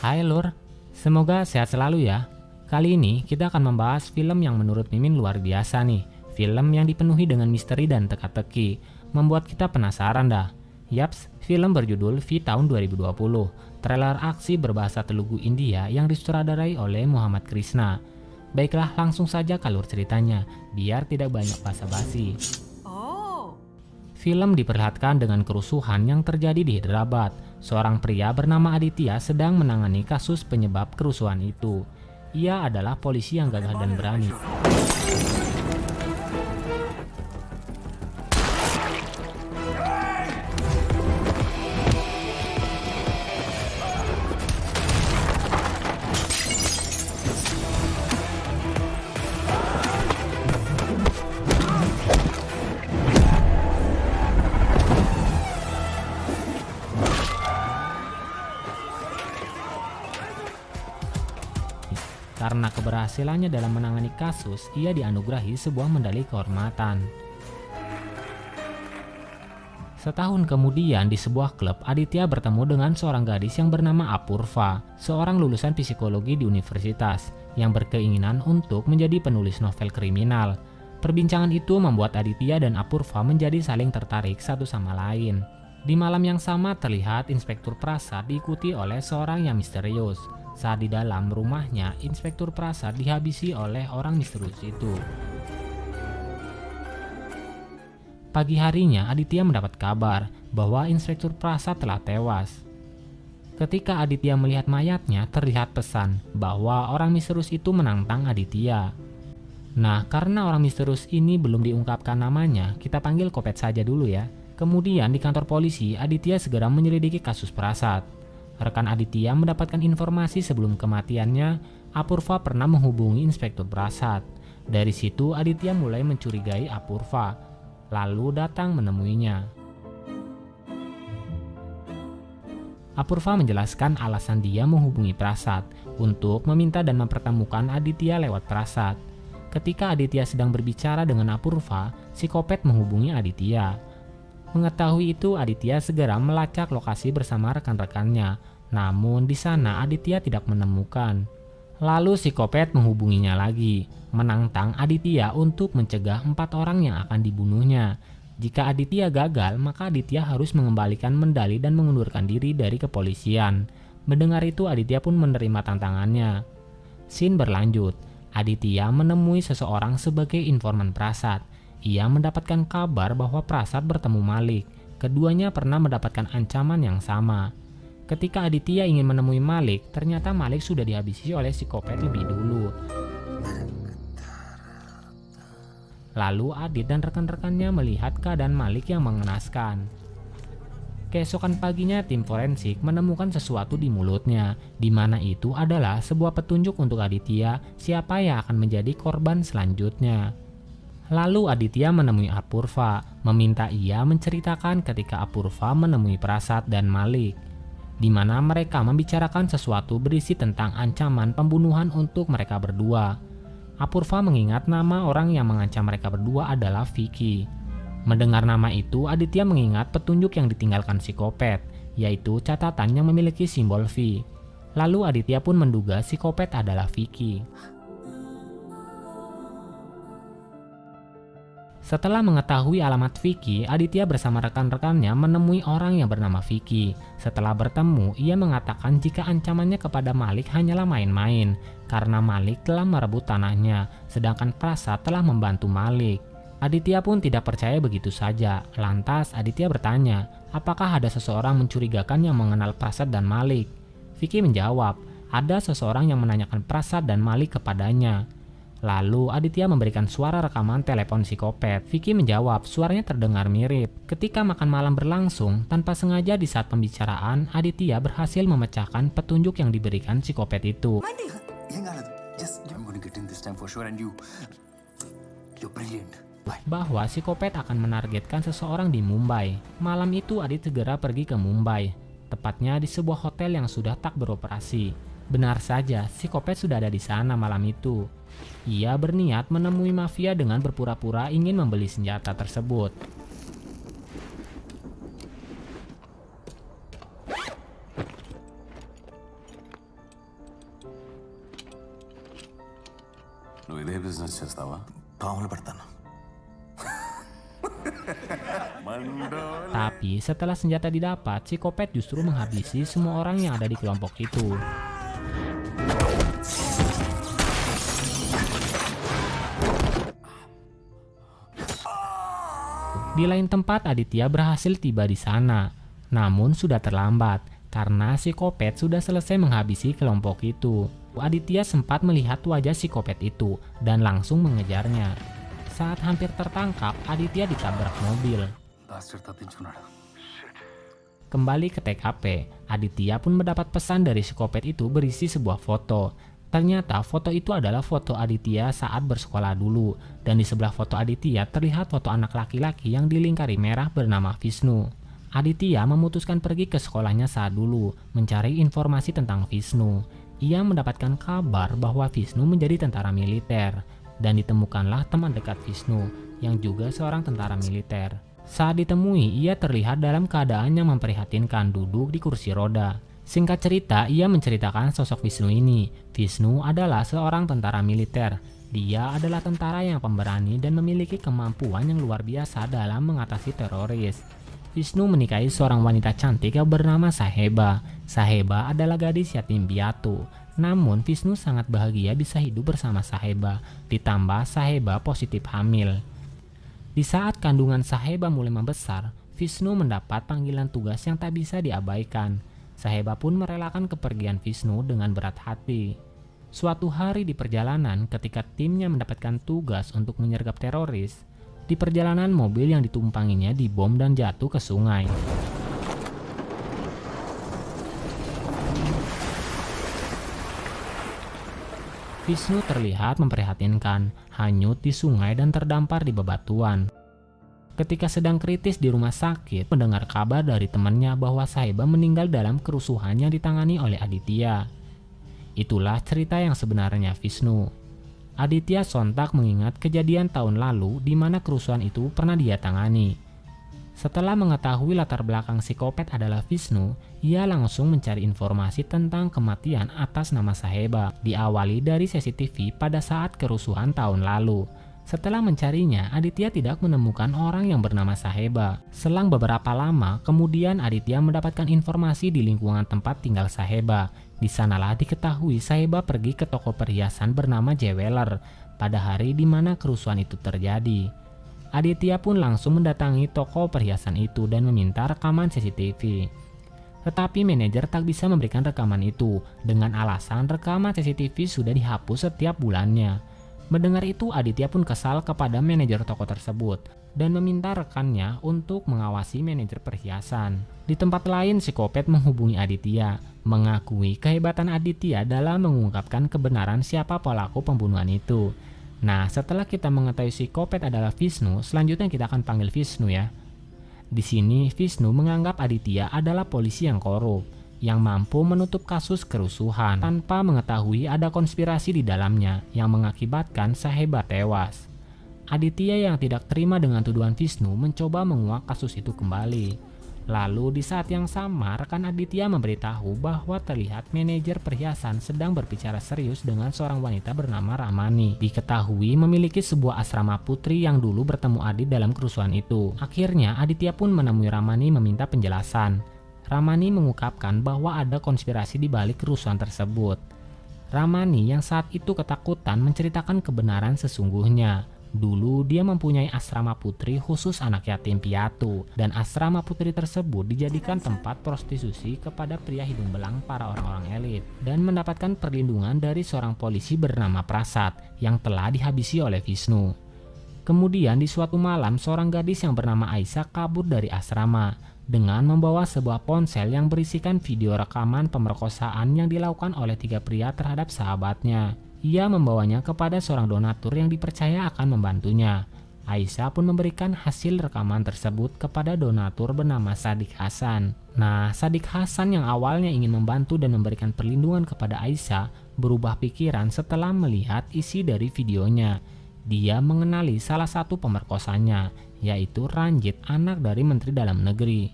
Hai Lur, semoga sehat selalu ya. Kali ini kita akan membahas film yang menurut Mimin luar biasa nih. Film yang dipenuhi dengan misteri dan teka-teki, membuat kita penasaran dah. Yaps, film berjudul V tahun 2020, trailer aksi berbahasa Telugu India yang disutradarai oleh Muhammad Krishna. Baiklah, langsung saja ke alur ceritanya, biar tidak banyak basa-basi. Film diperlihatkan dengan kerusuhan yang terjadi di Hyderabad. Seorang pria bernama Aditya sedang menangani kasus penyebab kerusuhan itu. Ia adalah polisi yang gagah dan berani. Karena keberhasilannya dalam menangani kasus, ia dianugerahi sebuah medali kehormatan. Setahun kemudian di sebuah klub, Aditya bertemu dengan seorang gadis yang bernama Apurva, seorang lulusan psikologi di universitas, yang berkeinginan untuk menjadi penulis novel kriminal. Perbincangan itu membuat Aditya dan Apurva menjadi saling tertarik satu sama lain. Di malam yang sama terlihat Inspektur Prasad diikuti oleh seorang yang misterius. Saat di dalam rumahnya, Inspektur Prasad dihabisi oleh orang misterius itu. Pagi harinya, Aditya mendapat kabar bahwa Inspektur Prasad telah tewas. Ketika Aditya melihat mayatnya, terlihat pesan bahwa orang misterius itu menantang Aditya. Nah, karena orang misterius ini belum diungkapkan namanya, kita panggil Kopet saja dulu ya. Kemudian di kantor polisi, Aditya segera menyelidiki kasus Prasad. Rekan Aditya mendapatkan informasi sebelum kematiannya, Apurva pernah menghubungi Inspektur Prasad. Dari situ Aditya mulai mencurigai Apurva, lalu datang menemuinya. Apurva menjelaskan alasan dia menghubungi Prasad untuk meminta dan mempertemukan Aditya lewat Prasad. Ketika Aditya sedang berbicara dengan Apurva, si Kopet menghubungi Aditya. Mengetahui itu, Aditya segera melacak lokasi bersama rekan-rekannya. Namun di sana Aditya tidak menemukan. Lalu si Kopet menghubunginya lagi, menantang Aditya untuk mencegah 4 orang yang akan dibunuhnya. Jika Aditya gagal, maka Aditya harus mengembalikan medali dan mengundurkan diri dari kepolisian. Mendengar itu, Aditya pun menerima tantangannya. Scene berlanjut. Aditya menemui seseorang sebagai informan Prasad. Ia mendapatkan kabar bahwa Prasad bertemu Malik. Keduanya pernah mendapatkan ancaman yang sama. Ketika Aditya ingin menemui Malik, ternyata Malik sudah dihabisi oleh si Kopet lebih dulu. Lalu Adit dan rekan-rekannya melihat keadaan Malik yang mengenaskan. Keesokan paginya tim forensik menemukan sesuatu di mulutnya, di mana itu adalah sebuah petunjuk untuk Aditya siapa yang akan menjadi korban selanjutnya. Lalu Aditya menemui Apurva, meminta ia menceritakan ketika Apurva menemui Prasad dan Malik, di mana mereka membicarakan sesuatu berisi tentang ancaman pembunuhan untuk mereka berdua. Apurva mengingat nama orang yang mengancam mereka berdua adalah Vicky. Mendengar nama itu, Aditya mengingat petunjuk yang ditinggalkan si Kopet, yaitu catatan yang memiliki simbol V. Lalu Aditya pun menduga si Kopet adalah Vicky. Setelah mengetahui alamat Vicky, Aditya bersama rekan-rekannya menemui orang yang bernama Vicky. Setelah bertemu, ia mengatakan jika ancamannya kepada Malik hanyalah main-main, karena Malik telah merebut tanahnya, sedangkan Prasad telah membantu Malik. Aditya pun tidak percaya begitu saja. Lantas Aditya bertanya, apakah ada seseorang mencurigakan yang mengenal Prasad dan Malik? Vicky menjawab, ada seseorang yang menanyakan Prasad dan Malik kepadanya. Lalu Aditya memberikan suara rekaman telepon si Kopet. Vicky menjawab, suaranya terdengar mirip. Ketika makan malam berlangsung, tanpa sengaja di saat pembicaraan, Aditya berhasil memecahkan petunjuk yang diberikan si Kopet itu. Bahwa si Kopet akan menargetkan seseorang di Mumbai. Malam itu Adit segera pergi ke Mumbai, tepatnya di sebuah hotel yang sudah tak beroperasi. Benar saja, si Kopet sudah ada di sana malam itu. Ia berniat menemui mafia dengan berpura-pura ingin membeli senjata tersebut. నువ్వు ఇదే బిజినెస్ చేస్తావా? పాములు పడతాను. Tapi setelah senjata didapat, si Kopet justru menghabisi semua orang yang ada di kelompok itu. Di lain tempat, Aditya berhasil tiba di sana. Namun sudah terlambat, karena si Kopet sudah selesai menghabisi kelompok itu. Aditya sempat melihat wajah si Kopet itu dan langsung mengejarnya. Saat hampir tertangkap, Aditya ditabrak mobil. Kembali ke TKP, Aditya pun mendapat pesan dari si Kopet itu berisi sebuah foto. Ternyata foto itu adalah foto Aditya saat bersekolah dulu, dan di sebelah foto Aditya terlihat foto anak laki-laki yang dilingkari merah bernama Vishnu. Aditya memutuskan pergi ke sekolahnya saat dulu, mencari informasi tentang Vishnu. Ia mendapatkan kabar bahwa Vishnu menjadi tentara militer, dan ditemukanlah teman dekat Vishnu, yang juga seorang tentara militer. Saat ditemui, ia terlihat dalam keadaan yang memprihatinkan, duduk di kursi roda. Singkat cerita, ia menceritakan sosok Vishnu ini. Vishnu adalah seorang tentara militer. Dia adalah tentara yang pemberani dan memiliki kemampuan yang luar biasa dalam mengatasi teroris. Vishnu menikahi seorang wanita cantik yang bernama Saheba. Saheba adalah gadis yatim piatu. Namun Vishnu sangat bahagia bisa hidup bersama Saheba. Ditambah Saheba positif hamil. Di saat kandungan Saheba mulai membesar, Vishnu mendapat panggilan tugas yang tak bisa diabaikan. Saheba pun merelakan kepergian Vishnu dengan berat hati. Suatu hari di perjalanan, ketika timnya mendapatkan tugas untuk menyergap teroris, di perjalanan mobil yang ditumpanginya dibom dan jatuh ke sungai. Vishnu terlihat memprihatinkan, hanyut di sungai dan terdampar di bebatuan. Ketika sedang kritis di rumah sakit, mendengar kabar dari temannya bahwa Saheba meninggal dalam kerusuhan yang ditangani oleh Aditya. Itulah cerita yang sebenarnya Vishnu. Aditya sontak mengingat kejadian tahun lalu di mana kerusuhan itu pernah dia tangani. Setelah mengetahui latar belakang si Kopet adalah Vishnu, ia langsung mencari informasi tentang kematian atas nama Saheba, diawali dari CCTV pada saat kerusuhan tahun lalu. Setelah mencarinya, Aditya tidak menemukan orang yang bernama Saheba. Selang beberapa lama, kemudian Aditya mendapatkan informasi di lingkungan tempat tinggal Saheba. Di sanalah diketahui Saheba pergi ke toko perhiasan bernama Jeweler pada hari di mana kerusuhan itu terjadi. Aditya pun langsung mendatangi toko perhiasan itu dan meminta rekaman CCTV. Tetapi manajer tak bisa memberikan rekaman itu dengan alasan rekaman CCTV sudah dihapus setiap bulannya. Mendengar itu, Aditya pun kesal kepada manajer toko tersebut dan meminta rekannya untuk mengawasi manajer perhiasan. Di tempat lain, si Kopet menghubungi Aditya, mengakui kehebatan Aditya dalam mengungkapkan kebenaran siapa pelaku pembunuhan itu. Nah, setelah kita mengetahui si Kopet adalah Vishnu, selanjutnya kita akan panggil Vishnu ya. Di sini, Vishnu menganggap Aditya adalah polisi yang korup, yang mampu menutup kasus kerusuhan tanpa mengetahui ada konspirasi di dalamnya yang mengakibatkan Saheba tewas. Aditya yang tidak terima dengan tuduhan Vishnu mencoba menguak kasus itu kembali. Lalu di saat yang sama, rekan Aditya memberitahu bahwa terlihat manajer perhiasan sedang berbicara serius dengan seorang wanita bernama Ramani. Diketahui memiliki sebuah asrama putri yang dulu bertemu Adit dalam kerusuhan itu. Akhirnya Aditya pun menemui Ramani meminta penjelasan. Ramani mengungkapkan bahwa ada konspirasi di balik kerusuhan tersebut. Ramani yang saat itu ketakutan menceritakan kebenaran sesungguhnya. Dulu dia mempunyai asrama putri khusus anak yatim piatu, dan asrama putri tersebut dijadikan tempat prostitusi kepada pria hidung belang para orang-orang elit, dan mendapatkan perlindungan dari seorang polisi bernama Prasad yang telah dihabisi oleh Vishnu. Kemudian di suatu malam, seorang gadis yang bernama Aisyah kabur dari asrama dengan membawa sebuah ponsel yang berisikan video rekaman pemerkosaan yang dilakukan oleh 3 pria terhadap sahabatnya. Ia membawanya kepada seorang donatur yang dipercaya akan membantunya. Aisyah pun memberikan hasil rekaman tersebut kepada donatur bernama Sadik Hasan. Nah, Sadik Hasan yang awalnya ingin membantu dan memberikan perlindungan kepada Aisyah berubah pikiran setelah melihat isi dari videonya. Dia mengenali salah satu pemerkosanya, yaitu Ranjit, anak dari Menteri Dalam Negeri.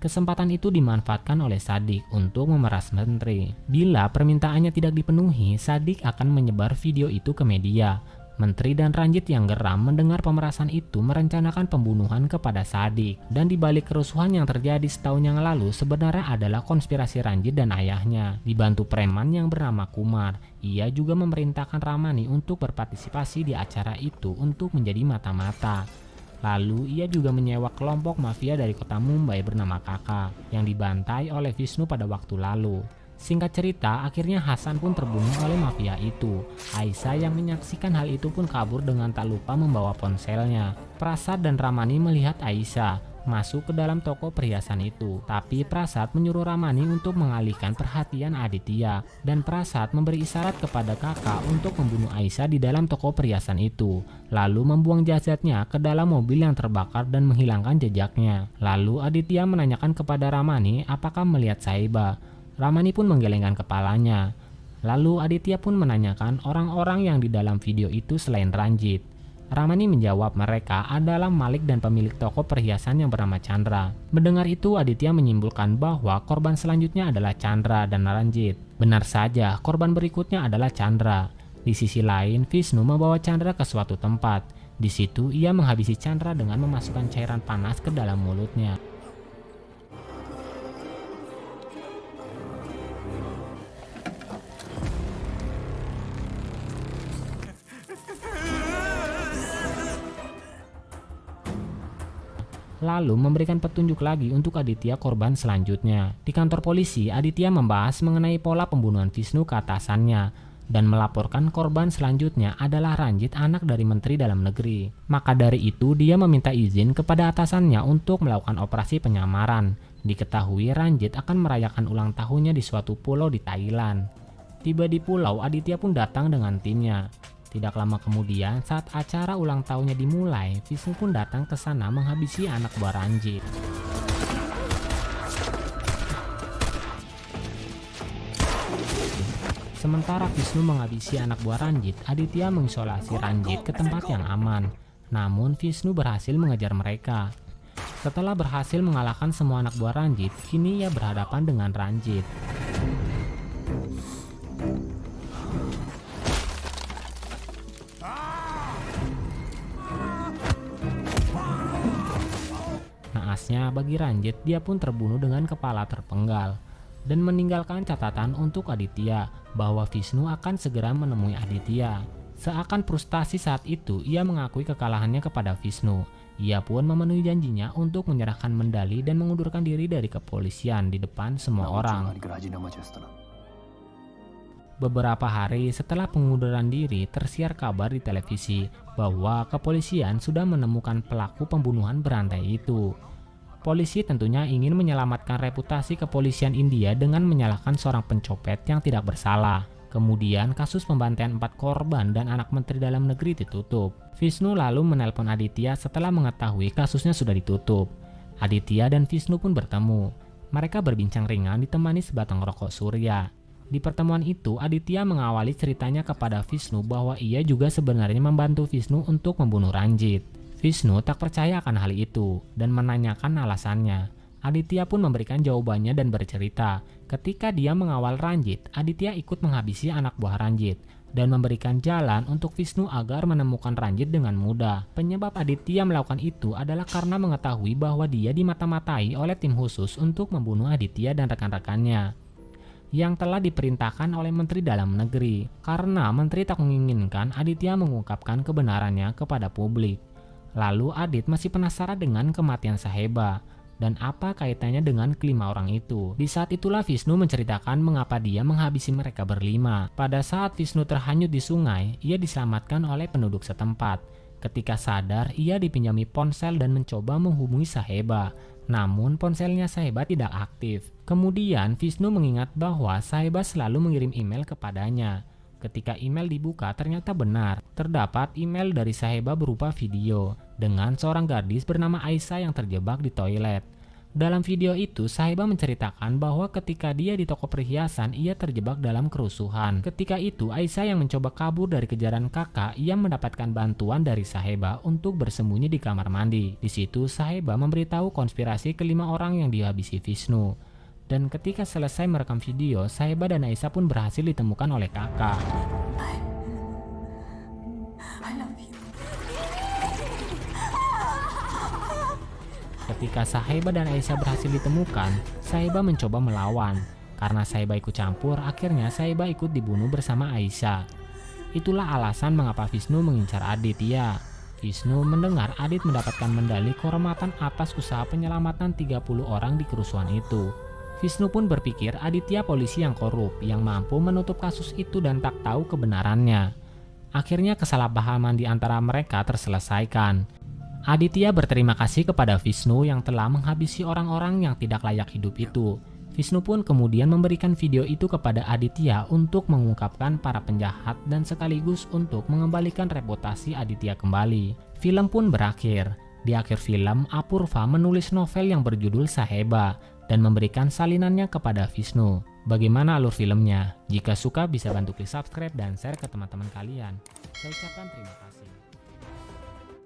Kesempatan itu dimanfaatkan oleh Sadik untuk memeras menteri. Bila permintaannya tidak dipenuhi, Sadik akan menyebar video itu ke media. Menteri dan Ranjit yang geram mendengar pemerasan itu merencanakan pembunuhan kepada Sadik. Dan di balik kerusuhan yang terjadi setahun yang lalu sebenarnya adalah konspirasi Ranjit dan ayahnya. Dibantu preman yang bernama Kumar, ia juga memerintahkan Ramani untuk berpartisipasi di acara itu untuk menjadi mata-mata. Lalu ia juga menyewa kelompok mafia dari kota Mumbai bernama Kakak yang dibantai oleh Vishnu pada waktu lalu. Singkat cerita, akhirnya Hasan pun terbunuh oleh mafia itu. Aisyah yang menyaksikan hal itu pun kabur dengan tak lupa membawa ponselnya. Prasad dan Ramani melihat Aisyah masuk ke dalam toko perhiasan itu. Tapi Prasad menyuruh Ramani untuk mengalihkan perhatian Aditya. Dan Prasad memberi isyarat kepada kakak untuk membunuh Aisyah di dalam toko perhiasan itu. Lalu membuang jasadnya ke dalam mobil yang terbakar dan menghilangkan jejaknya. Lalu Aditya menanyakan kepada Ramani apakah melihat Sahiba. Ramani pun menggelengkan kepalanya. Lalu Aditya pun menanyakan orang-orang yang di dalam video itu selain Ranjit. Ramani menjawab mereka adalah Malik dan pemilik toko perhiasan yang bernama Chandra. Mendengar itu Aditya menyimpulkan bahwa korban selanjutnya adalah Chandra dan Ranjit. Benar saja, korban berikutnya adalah Chandra. Di sisi lain, Vishnu membawa Chandra ke suatu tempat. Di situ ia menghabisi Chandra dengan memasukkan cairan panas ke dalam mulutnya. Lalu memberikan petunjuk lagi untuk Aditya korban selanjutnya. Di kantor polisi, Aditya membahas mengenai pola pembunuhan Vishnu ke atasannya dan melaporkan korban selanjutnya adalah Ranjit, anak dari Menteri Dalam Negeri. Maka dari itu dia meminta izin kepada atasannya untuk melakukan operasi penyamaran. Diketahui Ranjit akan merayakan ulang tahunnya di suatu pulau di Thailand. Tiba di pulau, Aditya pun datang dengan timnya. Tidak lama kemudian, saat acara ulang tahunnya dimulai, Vishnu pun datang ke sana menghabisi anak buah Ranjit. Sementara Vishnu menghabisi anak buah Ranjit, Aditya mengisolasi Ranjit ke tempat yang aman. Namun Vishnu berhasil mengejar mereka. Setelah berhasil mengalahkan semua anak buah Ranjit, kini ia berhadapan dengan Ranjit. Naasnya bagi Ranjit, dia pun terbunuh dengan kepala terpenggal dan meninggalkan catatan untuk Aditya bahwa Vishnu akan segera menemui Aditya. Seakan frustasi saat itu, ia mengakui kekalahannya kepada Vishnu. Ia pun memenuhi janjinya untuk menyerahkan medali dan mengundurkan diri dari kepolisian di depan semua orang. Beberapa hari setelah pengunduran diri, tersiar kabar di televisi bahwa kepolisian sudah menemukan pelaku pembunuhan berantai itu. Polisi tentunya ingin menyelamatkan reputasi kepolisian India dengan menyalahkan seorang pencopet yang tidak bersalah. Kemudian kasus pembantaian 4 korban dan anak Menteri Dalam Negeri ditutup. Vishnu lalu menelpon Aditya setelah mengetahui kasusnya sudah ditutup. Aditya dan Vishnu pun bertemu. Mereka berbincang ringan ditemani sebatang rokok surya. Di pertemuan itu, Aditya mengawali ceritanya kepada Vishnu bahwa ia juga sebenarnya membantu Vishnu untuk membunuh Ranjit. Vishnu tak percaya akan hal itu dan menanyakan alasannya. Aditya pun memberikan jawabannya dan bercerita, ketika dia mengawal Ranjit, Aditya ikut menghabisi anak buah Ranjit dan memberikan jalan untuk Vishnu agar menemukan Ranjit dengan mudah. Penyebab Aditya melakukan itu adalah karena mengetahui bahwa dia dimata-matai oleh tim khusus untuk membunuh Aditya dan rekan-rekannya yang telah diperintahkan oleh Menteri Dalam Negeri, karena Menteri tak menginginkan Aditya mengungkapkan kebenarannya kepada publik. Lalu Adit masih penasaran dengan kematian Sahiba dan apa kaitannya dengan kelima orang itu. Di saat itulah Vishnu menceritakan mengapa dia menghabisi mereka berlima. Pada saat Vishnu terhanyut di sungai, ia diselamatkan oleh penduduk setempat. Ketika sadar, ia dipinjami ponsel dan mencoba menghubungi Sahiba. Namun ponselnya Sahiba tidak aktif. Kemudian Vishnu mengingat bahwa Sahiba selalu mengirim email kepadanya. Ketika email dibuka, ternyata benar. Terdapat email dari Sahiba berupa video dengan seorang gadis bernama Aisyah yang terjebak di toilet. Dalam video itu, Saheba menceritakan bahwa ketika dia di toko perhiasan, ia terjebak dalam kerusuhan. Ketika itu, Aisyah yang mencoba kabur dari kejaran kakak, ia mendapatkan bantuan dari Saheba untuk bersembunyi di kamar mandi. Di situ, Saheba memberitahu konspirasi kelima orang yang dihabisi Vishnu. Dan ketika selesai merekam video, Saheba dan Aisyah pun berhasil ditemukan oleh kakak. I love you. Ketika Saheba dan Aisyah berhasil ditemukan, Saheba mencoba melawan. Karena Saheba ikut campur, akhirnya Saheba ikut dibunuh bersama Aisyah. Itulah alasan mengapa Vishnu mengincar Aditya. Vishnu mendengar Adit mendapatkan medali kehormatan atas usaha penyelamatan 30 orang di kerusuhan itu. Vishnu pun berpikir Aditya polisi yang korup, yang mampu menutup kasus itu dan tak tahu kebenarannya. Akhirnya kesalahpahaman di antara mereka terselesaikan. Aditya berterima kasih kepada Vishnu yang telah menghabisi orang-orang yang tidak layak hidup itu. Vishnu pun kemudian memberikan video itu kepada Aditya untuk mengungkapkan para penjahat dan sekaligus untuk mengembalikan reputasi Aditya kembali. Film pun berakhir. Di akhir film, Apurva menulis novel yang berjudul Saheba dan memberikan salinannya kepada Vishnu. Bagaimana alur filmnya? Jika suka bisa bantu klik subscribe dan share ke teman-teman kalian. Saya ucapkan terima kasih.